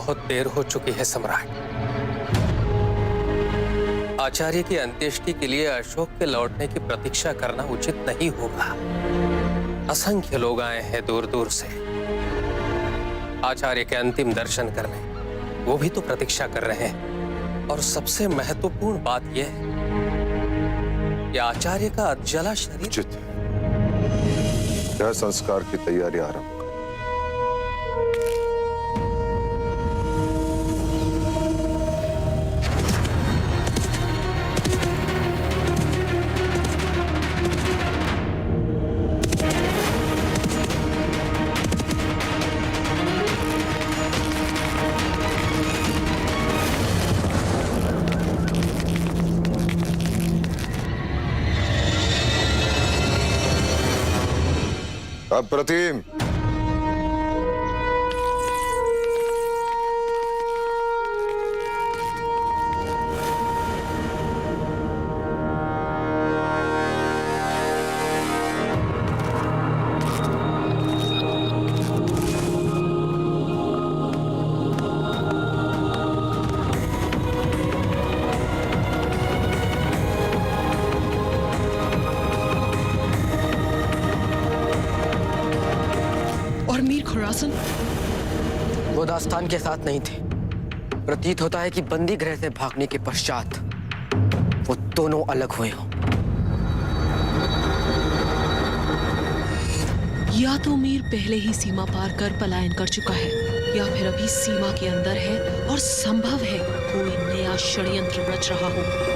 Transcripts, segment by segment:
बहुत देर हो चुकी है सम्राट। आचार्य की अंत्येष्टि के लिए अशोक के लौटने की प्रतीक्षा करना उचित नहीं होगा। असंख्य लोग आए हैं दूर दूर से आचार्य के अंतिम दर्शन करने, वो भी तो प्रतीक्षा कर रहे हैं। और सबसे महत्वपूर्ण बात यह है कि आचार्य का अधजला शरीर उचित है। यह संस्कार की तैयारी आरंभ। अप्रतिम। वो दास्तान के साथ नहीं थे। प्रतीत होता है कि बंदी गृह से भागने के पश्चात वो दोनों अलग हुए हों। या तो मीर पहले ही सीमा पार कर पलायन कर चुका है, या फिर अभी सीमा के अंदर है और संभव है कोई नया षड्यंत्र रच रहा हो।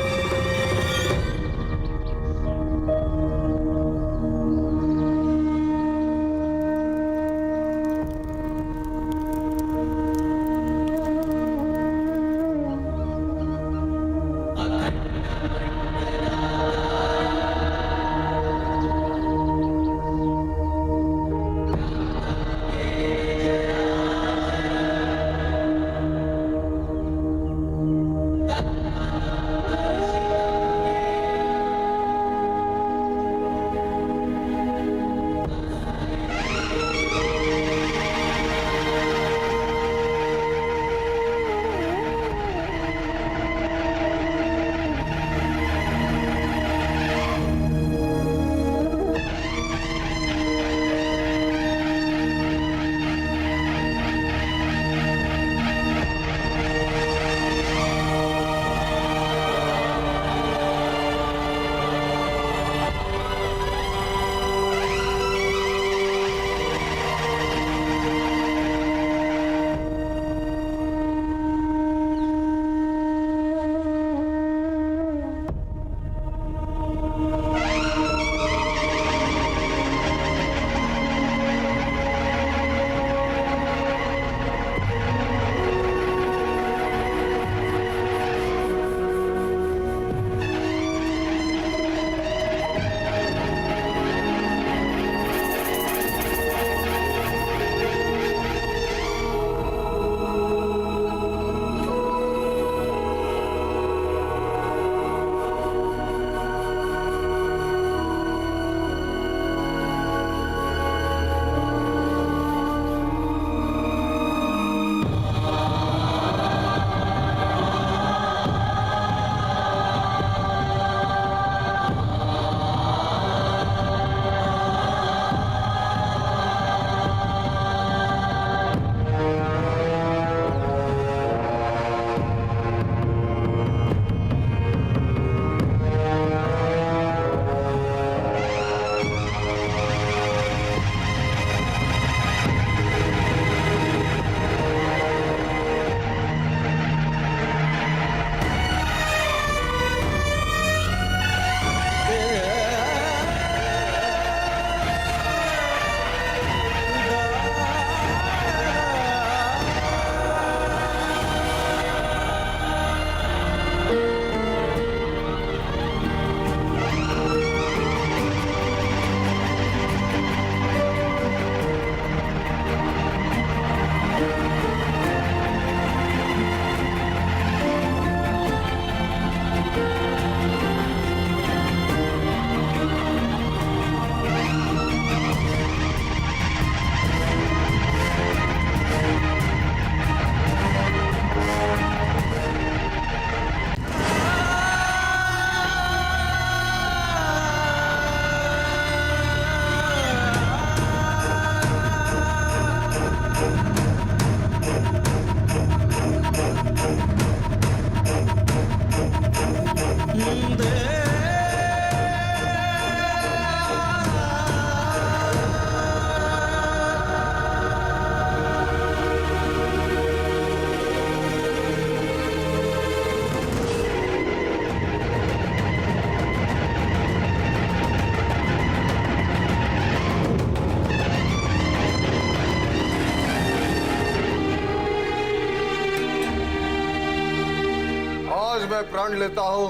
मैं प्रण लेता हूं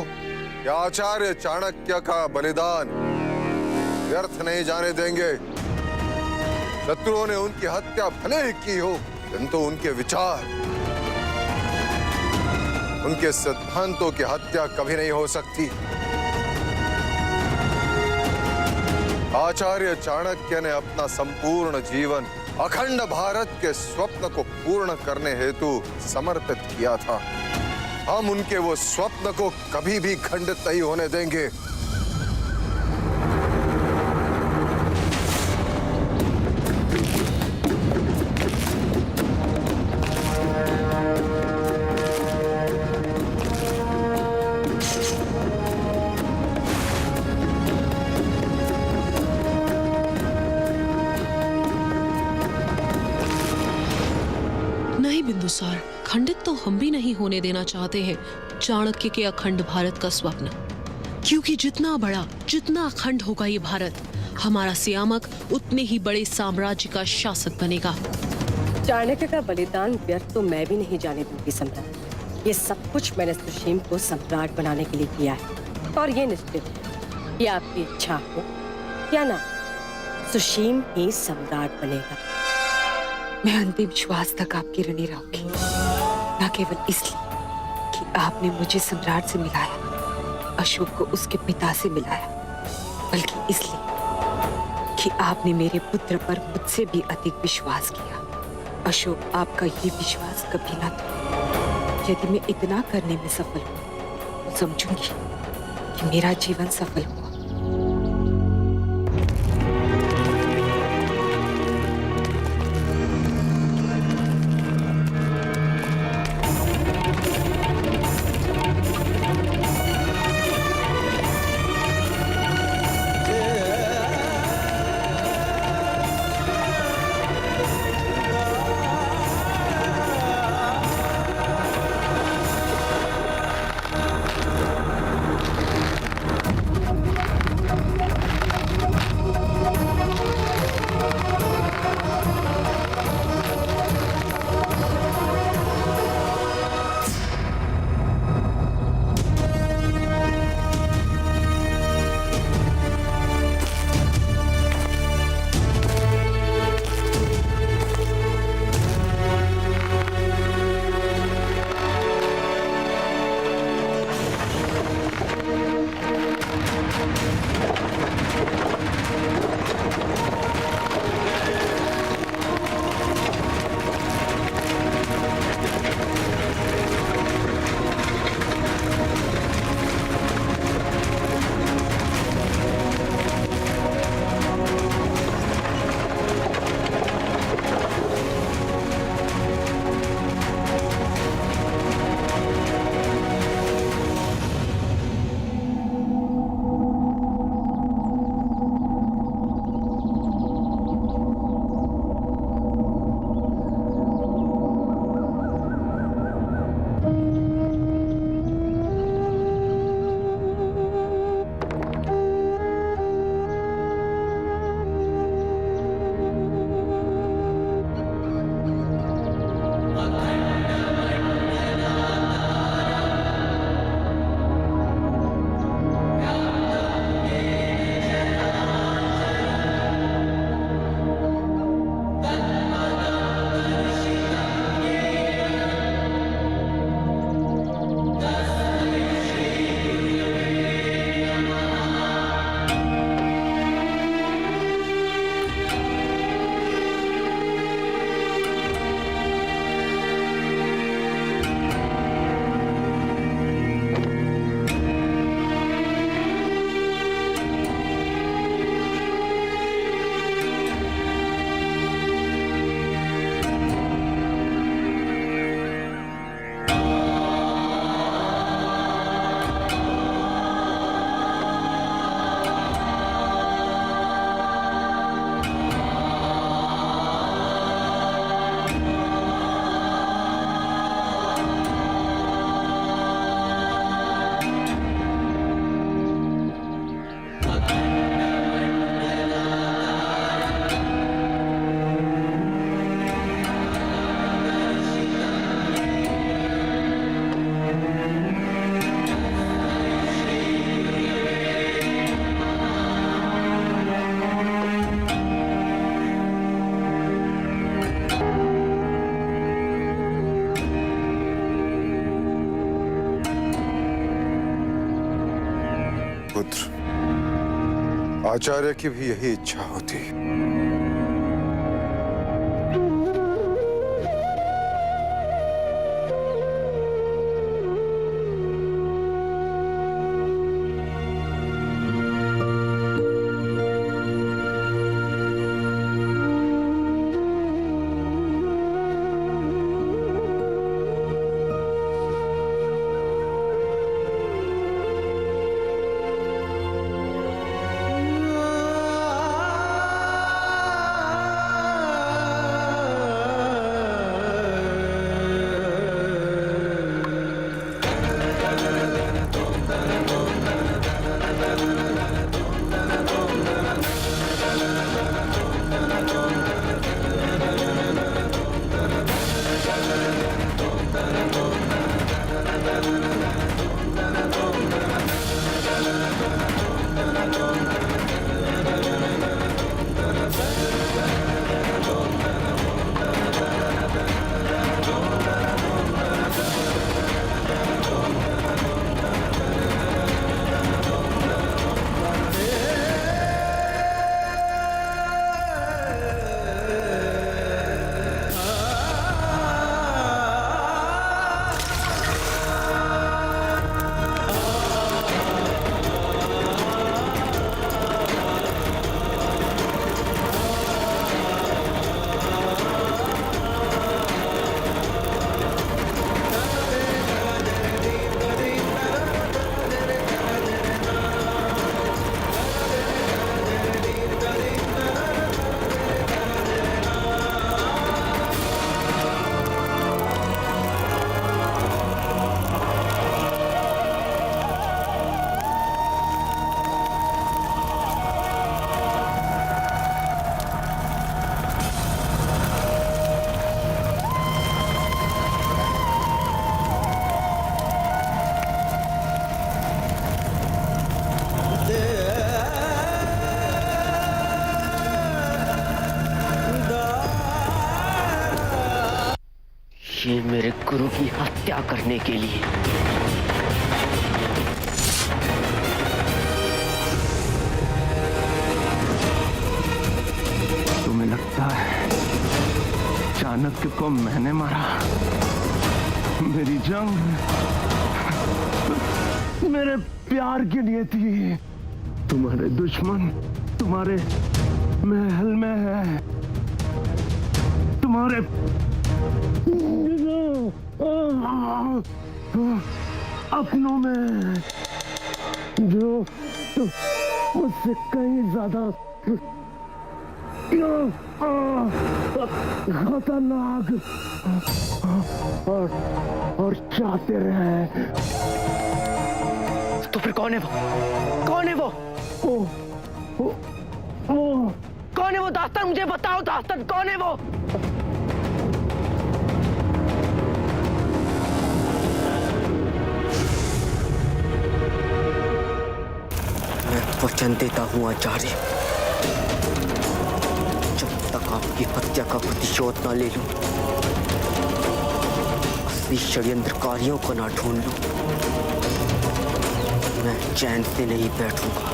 कि आचार्य चाणक्य का बलिदान व्यर्थ नहीं जाने देंगे। शत्रुओं ने उनकी हत्या भले ही की हो, किंतु उनके विचार, उनके सिद्धांतों की हत्या कभी नहीं हो सकती। आचार्य चाणक्य ने अपना संपूर्ण जीवन अखंड भारत के स्वप्न को पूर्ण करने हेतु समर्पित किया था। हम उनके वो स्वप्न को कभी भी खंडित नहीं होने देंगे। नहीं बिंदुसार, खंडित तो हम भी नहीं होने देना चाहते हैं चाणक्य के अखंड भारत का स्वप्न, क्योंकि जितना बड़ा, जितना अखंड होगा ये भारत, हमारा सियामक उतने ही बड़े साम्राज्य का शासक बनेगा। चाणक्य का बलिदान व्यर्थ तो मैं भी नहीं जाने दूंगी सम्राट। ये सब कुछ मैंने सुशीम को सम्राट बनाने के लिए किया है, और ये निश्चित है कि आपकी इच्छा हो या ना, सुशीम ही सम्राट बनेगा। मैं अंतिम श्वास तक आपकी ऋणी रहूंगी, न केवल इसलिए कि आपने मुझे सम्राट से मिलाया, अशोक को उसके पिता से मिलाया, बल्कि इसलिए कि आपने मेरे पुत्र पर मुझसे भी अधिक विश्वास किया। अशोक आपका ये विश्वास कभी ना था। यदि मैं इतना करने में सफल हूँ, तो समझूंगी कि मेरा जीवन सफल हुआ। आचार्य की भी यही इच्छा होती। ये मेरे गुरु की हत्या करने के लिए। तुम्हें लगता है चाणक्य को मैंने मारा? मेरी जंग मेरे प्यार के लिए थी। तुम्हारे दुश्मन तुम्हारे महल में है, तुम्हारे अपनों में, जो मुझसे कहीं ज्यादा खतरनाक और चाहते रहे। तो फिर कौन है वो? कौन है वो? कौन है वो? दास्तान मुझे बताओ, दास्तान कौन है वो? मैं वचन देता हूं आचार्य, जब तक आपकी हत्या का प्रतिशोध ना ले लूं, असली षड्यंत्रकारियों को ना ढूंढ लूं, मैं चैन से नहीं बैठूंगा।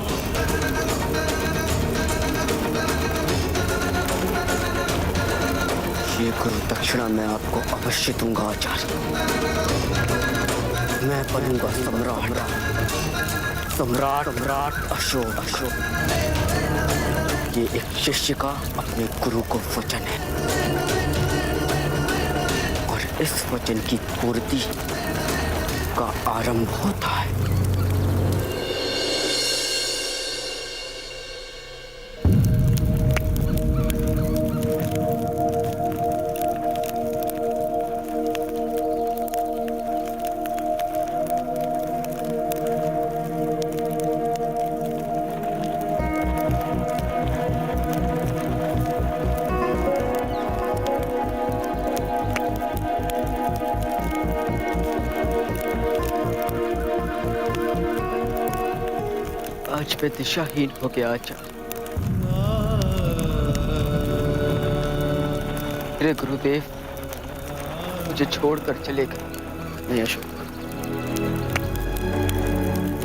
ये गुरु दक्षिणा मैं आपको अवश्य दूंगा आचार्य। मैं बनूंगा सम्राट, सम्राट सम्राट अशोक। ये एक शिष्य का अपने गुरु को वचन है, और इस वचन की पूर्ति का आरंभ होता है। आज मैं दिशाहीन हो गया आचार्य। मेरे गुरुदेव मुझे छोड़कर चले गए। नहीं अशोक,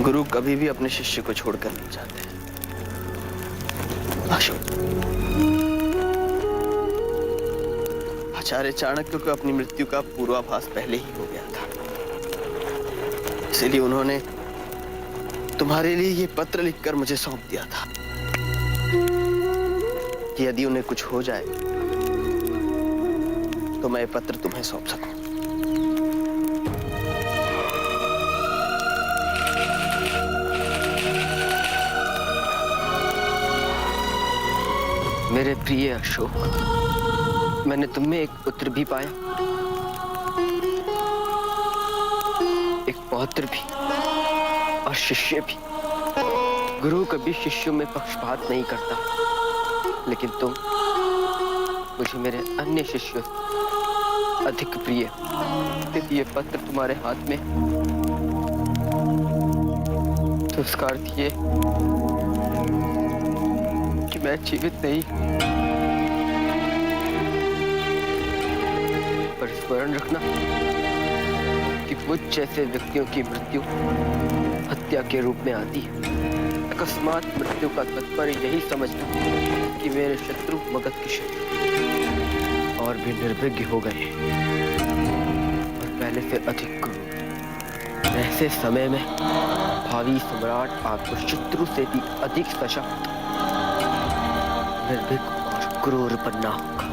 गुरु कभी भी अपने शिष्य को छोड़कर नहीं जाते। अशोक, आचार्य चाणक्य को अपनी मृत्यु का पूर्वाभास पहले ही हो गया था, इसलिए उन्होंने तुम्हारे लिए ये पत्र लिखकर मुझे सौंप दिया था कि यदि उन्हें कुछ हो जाए तो मैं ये पत्र तुम्हें सौंप सकूं। मेरे प्रिय अशोक, मैंने तुम में एक पुत्र भी पाया, एक पौत्र भी और शिष्य भी। गुरु कभी शिष्यों में पक्षपात नहीं करता, लेकिन तुम मुझे मेरे अन्य शिष्यों से अधिक प्रिय। यदि ये पत्र तुम्हारे हाथ में तो उसका अर्थ ये कि मैं जीवित नहीं, पर स्मरण रखना कि मुझ जैसे व्यक्तियों की मृत्यु हत्या के रूप में आती है। अकस्मात मृत्यु का तात्पर्य यही समझना कि मेरे शत्रु मगध के शत्रु और भी निर्विघ्न हो गए और पहले से अधिक क्रूर। ऐसे समय में भावी सम्राट आपको शत्रु से भी अधिक सशक्त, निर्भीक और क्रूर बनना होगा,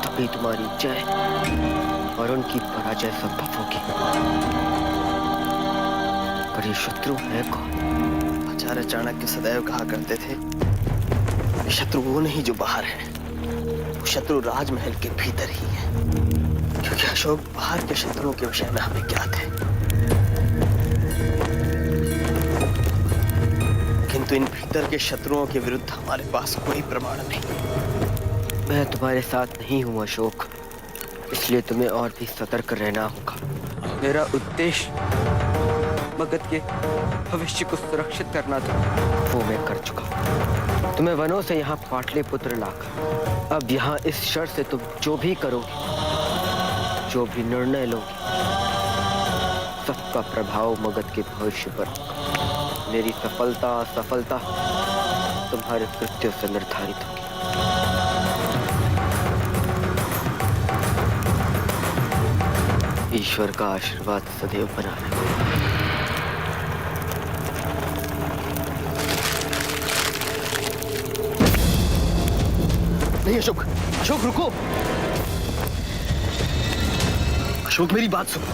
तभी तुम्हारी जय और उनकी पराजय संभव होगी। पर ये शत्रु है कौन? आचार्य चाणक्य सदैव कहा करते थे कि शत्रु वो नहीं जो बाहर है, वो शत्रु राजमहल के भीतर ही है। क्योंकि अशोक, बाहर के शत्रुओं के विषय में हमें ज्ञात है, किंतु इन भीतर के शत्रुओं के विरुद्ध हमारे पास कोई प्रमाण नहीं। मैं तुम्हारे साथ नहीं हूं अशोक, इसलिए तुम्हें और भी सतर्क रहना होगा। मेरा उद्देश्य मगध के भविष्य को सुरक्षित करना था, वो मैं कर चुका। तुम्हें वनों से यहाँ पाटलिपुत्र लाकर अब यहाँ इस शर्त से तुम जो भी करोगे, जो भी निर्णय लोगे, सबका प्रभाव मगध के भविष्य पर होगा। मेरी सफलता असफलता तुम्हारे कृत्यों से निर्धारित होगी। ईश्वर का आशीर्वाद सदैव बना रहे। नहीं अशोक, अशोक रुको। अशोक मेरी बात सुनो।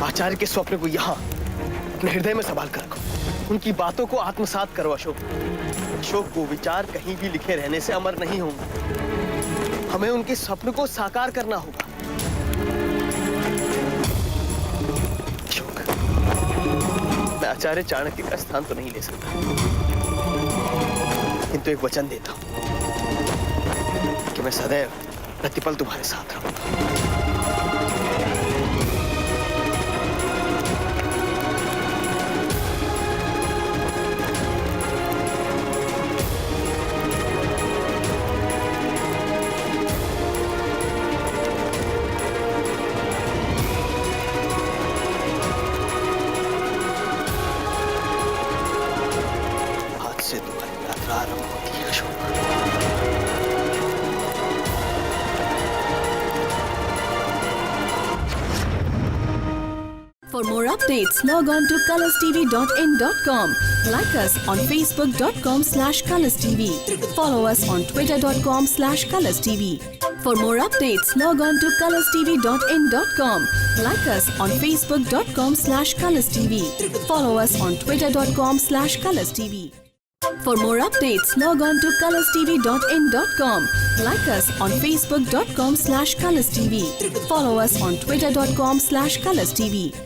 आचार्य के स्वप्न को यहाँ अपने हृदय में संभाल कर रखो। उनकी बातों को आत्मसात करो अशोक। अशोक, वो विचार कहीं भी लिखे रहने से अमर नहीं होंगे। हमें उनके स्वप्न को साकार करना होगा। अशोक, मैं आचार्य चाणक्य का स्थान तो नहीं ले सकता, किंतु एक वचन देता हूं कि मैं सदैव प्रतिपल तुम्हारे साथ रहूंगा। आज से तुम्हारी यात्रा आरंभ होती है Ashok. For more updates, log on to colorstv.in.com. Like us on facebook.com/colorstv. Follow us on twitter.com/colorstv. For more updates, log on to colorstv.in.com. Like us on facebook.com/colorstv. Follow us on twitter.com/colorstv. For more updates, log on to colorstv.in.com. Like us on facebook.com/colorstv. Follow us on twitter.com/colorstv.